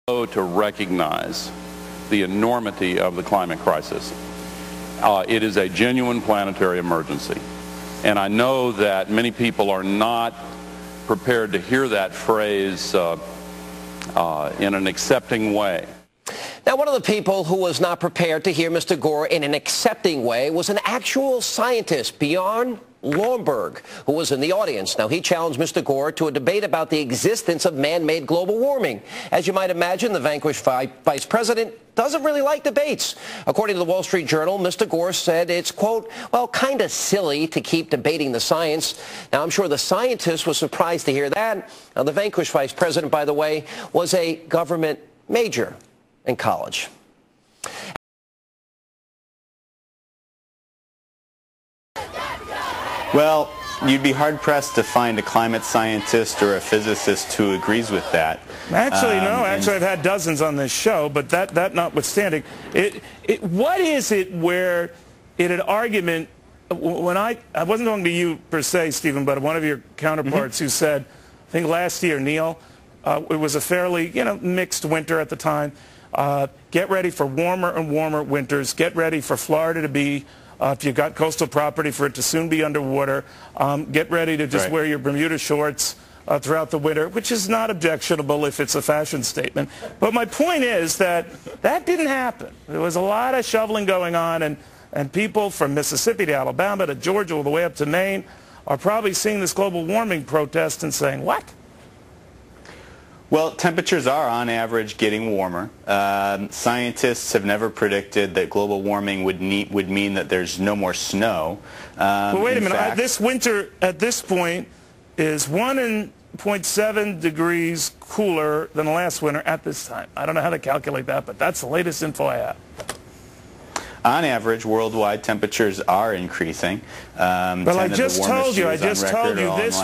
to recognize the enormity of the climate crisis. It is a genuine planetary emergency. And I know that many people are not prepared to hear that phrase in an accepting way. Now, one of the people who was not prepared to hear Mr. Gore in an accepting way was an actual scientist, Bjorn Lomborg, who was in the audience. Now, he challenged Mr. Gore to a debate about the existence of man-made global warming. As you might imagine, the vanquished vice president doesn't really like debates. According to the Wall Street Journal, Mr. Gore said it's, quote, well, kind of silly to keep debating the science. Now, I'm sure the scientist was surprised to hear that. Now, the vanquished vice president, by the way, was a government major in college. Well, you'd be hard-pressed to find a climate scientist or a physicist who agrees with that. Actually, no. Actually, I've had dozens on this show, but that notwithstanding, what is it where in an argument, when I wasn't talking to you per se, Stephen, but one of your counterparts who said, I think last year, Neil, it was a fairly, mixed winter at the time. Get ready for warmer and warmer winters. Get ready for Florida to be, if you've got coastal property, for it to soon be underwater. Get ready to just wear your Bermuda shorts throughout the winter, which is not objectionable if it's a fashion statement. But my point is that didn't happen. There was a lot of shoveling going on, and people from Mississippi to Alabama to Georgia all the way up to Maine are probably seeing this global warming protest and saying, what? Well, temperatures are, on average, getting warmer. Scientists have never predicted that global warming would mean that there's no more snow. Well, wait a minute. This winter, at this point, is 1.7 degrees cooler than the last winter at this time. I don't know how to calculate that, but that's the latest info I have. On average, worldwide temperatures are increasing. Well, I just told you, this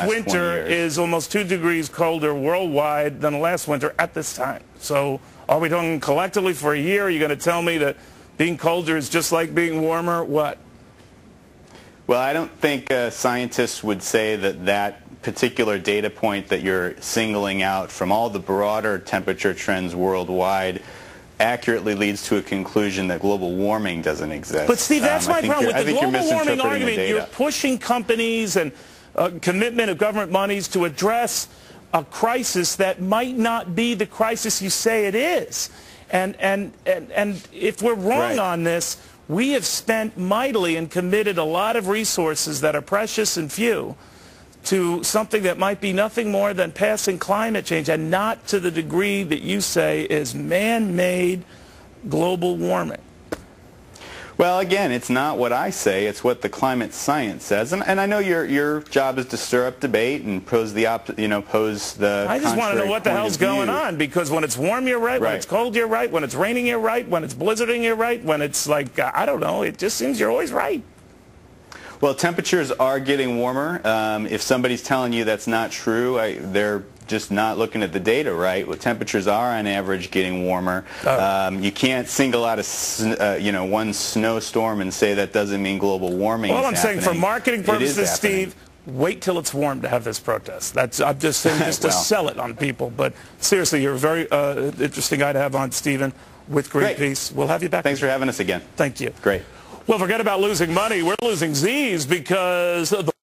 winter is almost 2 degrees colder worldwide than the last winter at this time. So are we talking collectively for a year? Are you going to tell me that being colder is just like being warmer? What? Well, I don't think scientists would say that particular data point that you're singling out from all the broader temperature trends worldwide accurately leads to a conclusion that global warming doesn't exist. But Steve, that's my problem. With the global warming argument, you're pushing companies and commitment of government monies to address a crisis that might not be the crisis you say it is. And if we're wrong on this, we have spent mightily and committed a lot of resources that are precious and few to something that might be nothing more than passing climate change, and not to the degree that you say is man-made global warming. Well, again, it's not what I say, it's what the climate science says. And I know your job is to stir up debate and pose the I just want to know what the hell's going on, because when it's warm, you're right. When it's cold, you're right. When it's raining, you're right. When it's blizzarding, you're right. When it's like, I don't know, it just seems you're always right. Well, temperatures are getting warmer. If somebody's telling you that's not true, they're just not looking at the data right. Well, temperatures are, on average, getting warmer. You can't single out one snowstorm and say that doesn't mean global warming is happening. I'm saying for marketing purposes, Steve, wait till it's warm to have this protest. I'm just saying just to sell it on people. But seriously, you're a very interesting guy to have on, Stephen, with Greenpeace. We'll have you back. Thanks for having us again. Thank you. Great. Well, forget about losing money. We're losing Z's because the